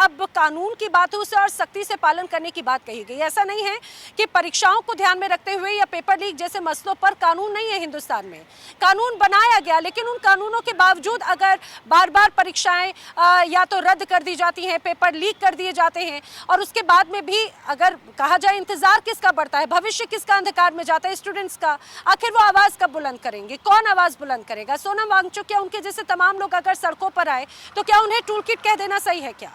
अब कानून की बात है उसे और सख्ती से पालन करने की बात कही गई। ऐसा नहीं है कि परीक्षाओं को ध्यान में रखते हुए या पेपर लीक जैसे मसलों पर कानून नहीं है हिंदुस्तान में। कानून बनाया गया, लेकिन उन कानूनों के बावजूद अगर बार बार परीक्षाएं या तो रद्द कर दी जाती हैं, पेपर लीक कर दिए जाते हैं, और उसके बाद में भी अगर कहा जाए इंतजार किसका बढ़ता है, भविष्य किसका अंधकार में जाता है, स्टूडेंट्स का। आखिर वो आवाज कब बुलंद करेंगे? कौन आवाज बुलंद करेगा? सोनम वांगचुक या उनके जैसे तमाम लोग अगर सड़कों पर आए तो क्या उन्हें टूल किट कह देना सही है क्या?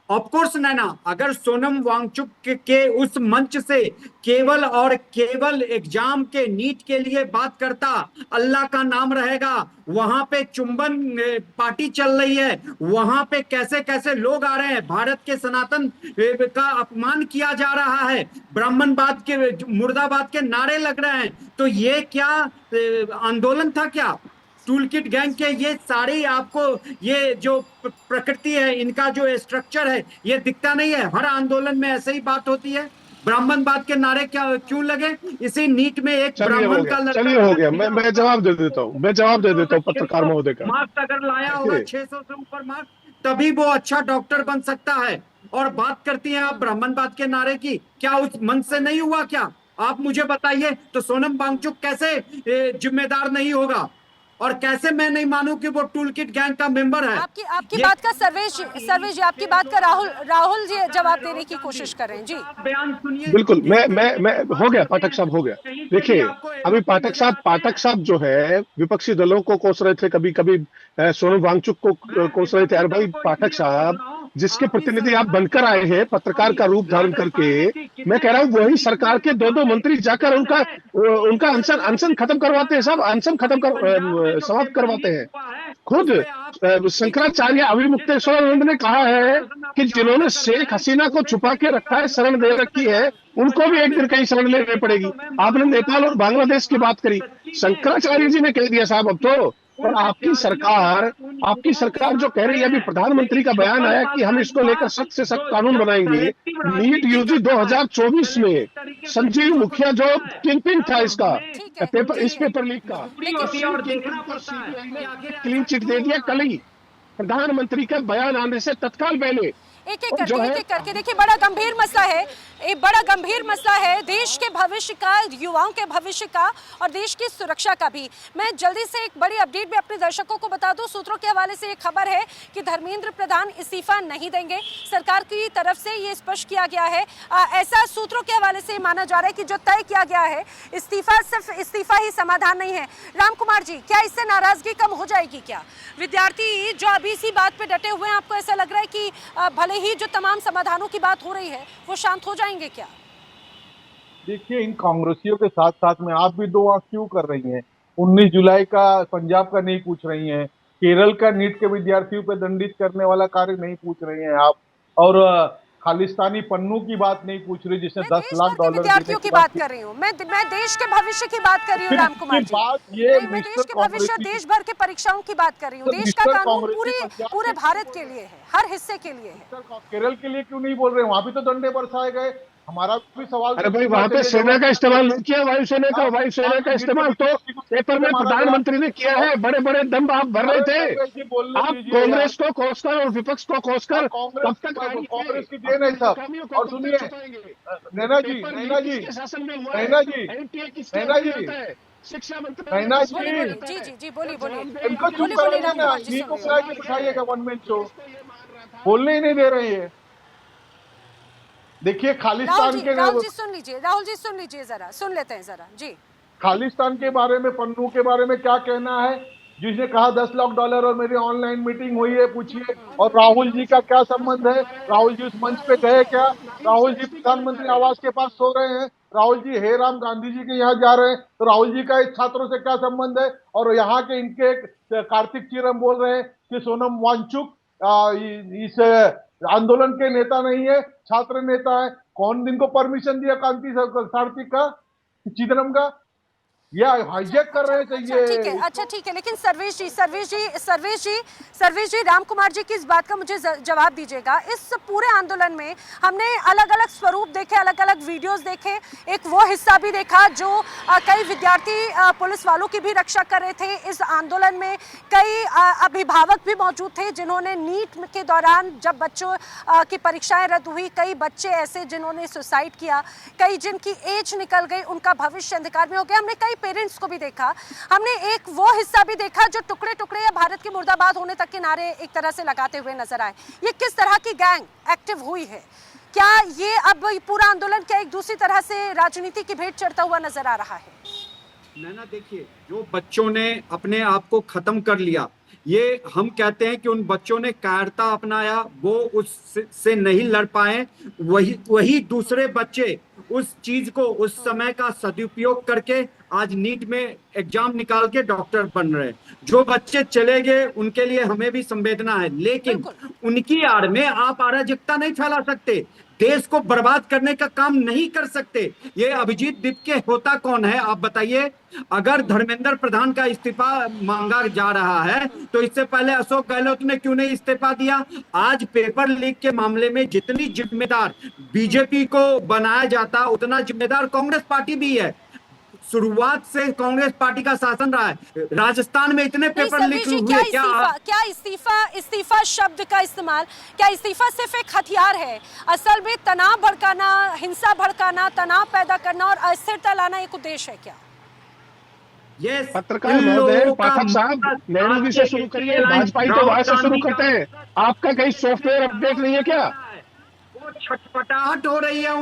ऑफ कोर्स नैना, अगर सोनम वांगचुक के उस मंच से केवल और केवल एग्जाम के नीट के लिए बात करता, अल्लाह का नाम रहेगा, वहां पे चुंबन पार्टी चल रही है, वहां पे कैसे कैसे लोग आ रहे हैं, भारत के सनातन का अपमान किया जा रहा है, ब्राह्मणवाद के मुर्दाबाद के नारे लग रहे हैं, तो ये क्या आंदोलन था क्या? टूल किट गैंग के ये सारे आपको ये जो प्रकृति है, इनका जो स्ट्रक्चर है, ये दिखता नहीं है? हर आंदोलन में ऐसे ही बात होती है। ब्राह्मणवाद के नारे क्या क्यों लगे? इसी नीट में एक ब्राह्मण का लड़का, चलिए हो गया, मैं जवाब दे देता हूँ, पत्रकार महोदय का। मार्क्स अगर लाया होगा 600 से ऊपर मार्क्स, तभी वो अच्छा डॉक्टर बन सकता है। और बात करती हैं आप ब्राह्मणवाद के नारे की, क्या उस मन से नहीं हुआ क्या? आप मुझे बताइए तो सोनम वांगचुक कैसे जिम्मेदार नहीं होगा, और कैसे मैं नहीं मानूं कि वो टूल किट गैंग का मेंबर है? आपकी बात का सर्वेश जी, आपकी बात का राहुल जी जवाब देने की कोशिश कर रहे हैं। जी बयान सुनिए। बिल्कुल, मैं हो गया, पाठक साहब हो गया। देखिए, अभी पाठक साहब जो है विपक्षी दलों को कोस रहे थे, कभी कभी सोनम वांगचुक को कोस रहे थे। अरे भाई पाठक साहब, जिसके प्रतिनिधि आप बनकर आए हैं पत्रकार का रूप धारण करके, मैं कह रहा हूँ वही सरकार के दो मंत्री जाकर उनका अनशन खत्म करवाते हैं साहब, अनशन समाप्त करवाते हैं। खुद शंकराचार्य अविमुक्तेश्वरानंद ने कहा है कि जिन्होंने शेख हसीना को छुपा के रखा है, शरण दे रखी है, उनको भी एक दिन कहीं शरण लेनी पड़ेगी। आपने नेपाल और बांग्लादेश की बात करी, शंकराचार्य जी ने कह दिया साहब अब तो। और आपकी सरकार जो कह रही है, अभी प्रधानमंत्री का बयान आया कि हम इसको लेकर सख्त से सख्त कानून बनाएंगे। नीट यूजी 2024 में संजीव मुखिया जो किंग पिन था इसका पेपर लीक का, क्लीन चिट दे दिया कल ही, प्रधानमंत्री का बयान आने से तत्काल पहले। एक एक करके देखिए, बड़ा गंभीर मसला है, एक बड़ा गंभीर मसला है देश के भविष्य का, युवाओं के भविष्य का और देश की सुरक्षा का भी। मैं जल्दी से एक बड़ी अपडेट भी अपने दर्शकों को बता दूं। सूत्रों के हवाले से एक खबर है कि धर्मेंद्र प्रधान इस्तीफा नहीं देंगे, सरकार की तरफ से ये स्पष्ट किया गया है। ऐसा सूत्रों के हवाले से माना जा रहा है कि जो तय किया गया है, इस्तीफा सिर्फ इस्तीफा ही समाधान नहीं है। राम कुमार जी, क्या इससे नाराजगी कम हो जाएगी क्या? विद्यार्थी जो अभी इसी बात पे डटे हुए हैं, आपको ऐसा लग रहा है कि भले ही जो तमाम समाधानों की बात हो रही है वो शांत हो जाएंगे क्या? देखिए, इन कांग्रेसियों के साथ साथ में आप भी दो आंख क्यों कर रही हैं? 19 जुलाई का पंजाब का नहीं पूछ रही हैं, केरल का नीट के विद्यार्थियों पर दंडित करने वाला कार्य नहीं पूछ रही हैं आप, और खालिस्तानी पन्नू की बात नहीं पूछ रही जिसने 10 लाख डॉलर विद्यार्थियों की बात कर रही हूँ मैं देश के भविष्य की बात कर रही हूँ। राम कुमार जी, मैं देश के भविष्य, देश भर के परीक्षाओं की बात कर रही हूँ। देश का कानून पूरे भारत के लिए है, हर हिस्से के लिए है। केरल के लिए क्यों नहीं बोल रहे? वहां भी तो डंडे बरसाए गए। हमारा भी सवाल, अरे भाई वहां पे सेना का इस्तेमाल नहीं किया, वायुसेना का इस्तेमाल तो पेपर में प्रधानमंत्री ने किया है। बड़े बड़े दम आप भर रहे थे, आप कांग्रेस को कोसकर और विपक्ष को कोसकर कब तक कांग्रेस की देन है सब। और सुनिए नैना जी, शिक्षा मंत्री नैना जी, बोलिए इनको चुप कराइए ना, नीट को बुला के बिठाइएगा वन मैन शो, बोलने ही नहीं दे रहे हैं। देखिए, खालिस्तान के राहुल जी सुन लीजिए जरा, सुन लेते हैं जरा जी। खालिस्तान के बारे में, पन्नू के बारे में क्या कहना है, जिसने कहा 10 लाख डॉलर और मेरी ऑनलाइन मीटिंग हुई है, पूछिए। और राहुल जी का क्या संबंध है? राहुल जी उस मंच पे गए क्या? राहुल जी प्रधानमंत्री आवास के पास सो रहे हैं? राहुल जी हे राम गांधी जी के यहाँ जा रहे हैं? तो राहुल जी का इस छात्रों से क्या संबंध है? और यहाँ के इनके कार्तिक चिरम बोल रहे हैं कि सोनम वांगचुक इस आंदोलन के नेता नहीं है, छात्र नेता है। कौन इनको परमिशन दिया? कांति सारथी का, चिदम्बरम का? ये हाईजैक कर रहे थे अच्छा ठीक है, ये। अच्छा ठीक है, लेकिन सर्वेश जी, राम कुमार जी की इस बात का मुझे जवाब दीजिएगा। इस पूरे आंदोलन में हमने अलग अलग स्वरूप देखे, अलग अलग वीडियोस देखे। एक वो हिस्सा भी देखा जो कई विद्यार्थी पुलिस वालों की भी रक्षा कर रहे थे। इस आंदोलन में कई अभिभावक भी मौजूद थे जिन्होंने नीट के दौरान जब बच्चों की परीक्षाएं रद्द हुई, कई बच्चे ऐसे जिन्होंने सुसाइड किया, कई जिनकी एज निकल गई, उनका भविष्य अंधकार में हो गया। हमने कई पेरेंट्स को भी देखा, हमने एक वो हिस्सा भी देखा जो टुकड़े टुकड़े या भारत की मुर्दाबाद होने तक के नारे एक तरह से लगाते हुए नजर आए। ये किस तरह की गैंग एक्टिव हुई है? क्या ये अब पूरा आंदोलन क्या एक दूसरी तरह से राजनीति की भेंट चढ़ता हुआ नजर आ रहा है? नैना देखिए, जो बच्चों ने अपने आप को खत्म कर लिया, ये हम कहते हैं कि उन बच्चों ने कायरता अपनाया, वो उससे नहीं लड़ पाए। वही दूसरे बच्चे उस चीज को, उस समय का सदुपयोग करके आज नीट में एग्जाम निकाल के डॉक्टर बन रहे हैं। जो बच्चे चले गए उनके लिए हमें भी संवेदना है, लेकिन उनकी आड़ में आप अराजकता नहीं फैला सकते, देश को बर्बाद करने का काम नहीं कर सकते। ये अभिजीत दीपके होता कौन है आप बताइए? अगर धर्मेंद्र प्रधान का इस्तीफा मांगा जा रहा है तो इससे पहले अशोक गहलोत ने क्यों नहीं इस्तीफा दिया? आज पेपर लीक के मामले में जितनी जिम्मेदार बीजेपी को बनाया जाता, उतना जिम्मेदार कांग्रेस पार्टी भी है। शुरुआत से कांग्रेस पार्टी का शासन रहा है। राजस्थान में इतने पेपर लीक हुए, क्या इस्तीफा शब्द का इस्तेमाल, क्या इस्तीफा सिर्फ एक हथियार है? असल में तनाव भड़काना, हिंसा भड़काना, तनाव पैदा करना और अस्थिरता लाना एक उद्देश्य है क्या? ये पत्रकार महोदय, पाठक साहब, नैना जी से शुरू करिए, भाजपा तो वहां से शुरू करते हैं। आपका कहीं सॉफ्टवेयर अपडेट नहीं है क्या? वो छटपटाहट हो रही है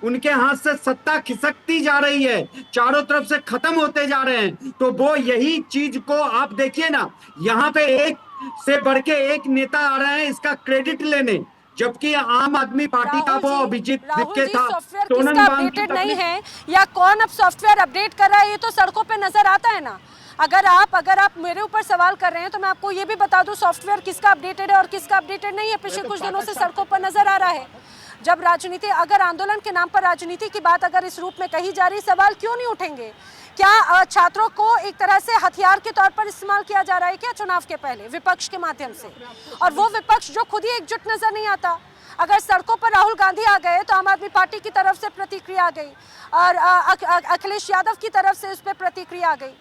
उनके हाथ से सत्ता खिसकती जा रही है, चारों तरफ से खत्म होते जा रहे हैं। तो वो यही चीज को आप देखिए ना, यहाँ पे एक से बढ़ के एक नेता आ रहे हैं इसका क्रेडिट लेने, जबकि आम आदमी पार्टी का वो अभिजीत दीपके था। सॉफ्टवेयर किसका अपडेटेड नहीं है या कौन अब सॉफ्टवेयर अपडेट कर रहा है, ये तो सड़कों पे नजर आता है ना। अगर आप मेरे ऊपर सवाल कर रहे हैं तो मैं आपको ये भी बता दूं सॉफ्टवेयर किसका अपडेटेड है और किसका अपडेटेड नहीं है। पिछले कुछ दिनों से सड़कों पर नजर आ रहा है। जब राजनीति, अगर आंदोलन के नाम पर राजनीति की बात अगर इस रूप में कही जा रही, सवाल क्यों नहीं उठेंगे? क्या छात्रों को एक तरह से हथियार के तौर पर इस्तेमाल किया जा रहा है क्या चुनाव के पहले विपक्ष के माध्यम से? और वो विपक्ष जो खुद ही एकजुट नजर नहीं आता। अगर सड़कों पर राहुल गांधी आ गए तो आम आदमी पार्टी की तरफ से प्रतिक्रिया आ गई और अखिलेश यादव की तरफ से उस पर प्रतिक्रिया आ गई।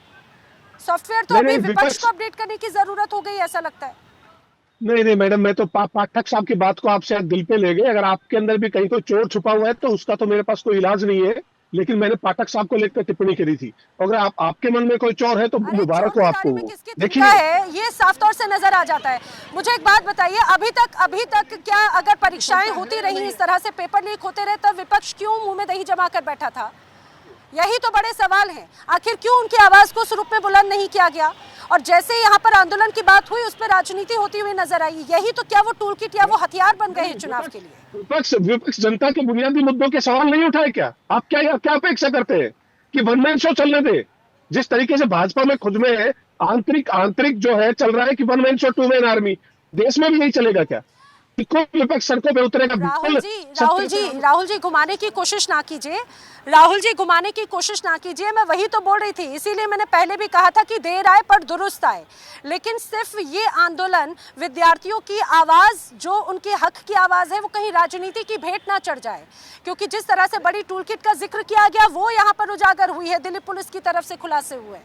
सॉफ्टवेयर तो अभी विपक्ष को अपडेट करने की जरूरत हो गई, ऐसा लगता है। नहीं मैडम, मैं तो पाठक साहब की बात को आप शायद दिल पे ले गए। अगर आपके अंदर भी कहीं कोई चोर छुपा हुआ है तो उसका तो मेरे पास कोई इलाज नहीं है, लेकिन मैंने पाठक साहब को लेकर टिप्पणी करी थी। अगर आपके मन में कोई चोर है तो मुबारक हो आपको। देखिए ये साफ तौर से नजर आ जाता है। मुझे एक बात बताइए, अभी तक क्या अगर परीक्षाएं होती रही, इस तरह से पेपर लीक होते रहे, तब विपक्ष क्यों मुंह में दही जमा कर बैठा था? यही तो बड़े सवाल हैं। आखिर क्यों उनकी आवाज को उस रूप में बुलंद नहीं किया गया? और जैसे यहाँ पर आंदोलन की बात हुई उस पर राजनीति होती हुई नजर आई। यही तो, क्या वो टूल किट या वो हथियार बन गए हैं चुनाव के लिए? विपक्ष जनता के बुनियादी मुद्दों के सवाल नहीं उठाए क्या? आप क्या अपेक्षा करते हैं कि वन मैन शो चलने दे? जिस तरीके से भाजपा में खुद में आंतरिक जो है चल रहा है कि one man show to man army, देश में भी यही चलेगा क्या? विपक्ष सड़कों पे उतरेगा? राहुल जी घुमाने की कोशिश ना कीजिए, राहुल जी घुमाने की कोशिश ना कीजिए। मैं वही तो बोल रही थी, इसीलिए मैंने पहले भी कहा था कि देर आए पर दुरुस्त आए। लेकिन सिर्फ ये आंदोलन विद्यार्थियों की आवाज, जो उनके हक की आवाज है, वो कहीं राजनीति की भेंट ना चढ़ जाए। क्योंकि जिस तरह से बड़ी टूलकिट का जिक्र किया गया वो यहाँ पर उजागर हुई है, दिल्ली पुलिस की तरफ से खुलासे हुए।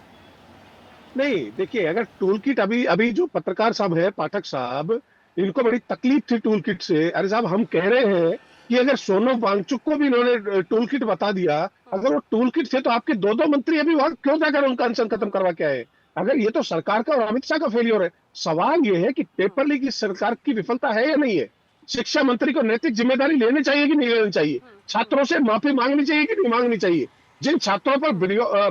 नहीं देखिए, अगर टूलकिट अभी जो पत्रकार साहब है, पाठक साहब, इनको बड़ी तकलीफ थी टूल किट से। अरे साहब, हम कह रहे हैं कि अगर सोनम वांगचुक को भी इन्होंने टूल किट बता दिया, अगर वो टूल किट थे तो आपके दो मंत्री अभी वहां क्यों जाकर उनका अनशन खत्म करवा के आए? अगर ये तो सरकार का और अमित शाह का फेलियर है। सवाल ये है कि पेपर लीक इस सरकार की विफलता है या नहीं है? शिक्षा मंत्री को नैतिक जिम्मेदारी लेनी चाहिए कि नहीं लेनी चाहिए? छात्रों से माफी मांगनी चाहिए कि नहीं मांगनी चाहिए? जिन छात्रों पर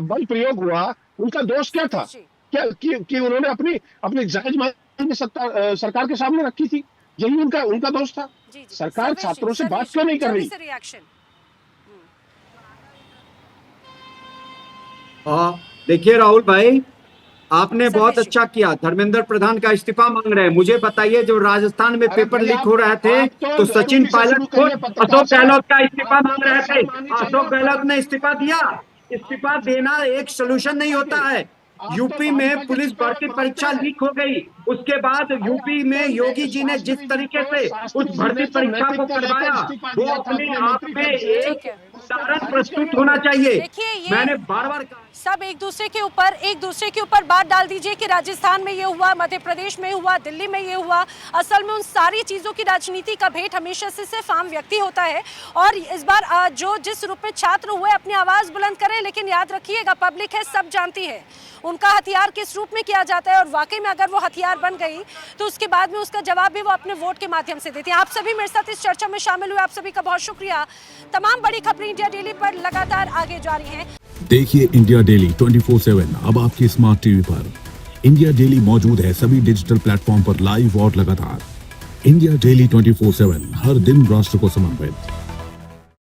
बल प्रयोग हुआ उनका दोष क्या था? क्या कि उन्होंने अपनी जायज मांग सरकार के सामने रखी थी? यही उनका दोष था। सरकार छात्रों से बात क्यों नहीं कर रही? देखिए राहुल भाई, आपने बहुत अच्छा किया, धर्मेंद्र प्रधान का इस्तीफा मांग रहे हैं। मुझे बताइए, जो राजस्थान में पेपर लीक हो रहे थे तो सचिन पायलट को अशोक गहलोत का इस्तीफा मांग रहे थे, अशोक गहलोत ने इस्तीफा दिया? इस्तीफा देना एक सोल्यूशन नहीं होता है। यूपी में पुलिस भर्ती परीक्षा लीक हो गई, उसके बाद यूपी में योगी जी ने जिस तरीके से उस भर्ती परीक्षा को करवाया, वो अपने आप में एक उदाहरण प्रस्तुत होना चाहिए। देखिए, ये मैंने बार बार कहा, सब एक दूसरे के ऊपर बात डाल दीजिए कि राजस्थान में ये हुआ, मध्य प्रदेश में हुआ, दिल्ली में ये हुआ। असल में उन सारी चीजों की राजनीति का भेंट हमेशा से सिर्फ आम व्यक्ति होता है। और इस बार जो जिस रूप में छात्र हुए अपनी आवाज बुलंद करें, लेकिन याद रखिएगा पब्लिक है, सब जानती है उनका हथियार किस रूप में किया जाता है। और वाकई में अगर वो हथियार बन गई तो उसके बाद में उसका जवाब भी वो अपने वोट के माध्यम से देती है। आप सभी मेरे साथ इस चर्चा में शामिल हुए, आप सभी का बहुत शुक्रिया। तमाम बड़ी खबरें इंडिया डेली पर लगातार आगे जा रही हैं। देखिए इंडिया डेली 24/7 अब आपकी स्मार्ट टीवी पर। इंडिया डेली मौजूद है सभी डिजिटल प्लेटफॉर्म पर लाइव और लगातार। इंडिया डेली 24/7 हर दिन राष्ट्र को समर्पित।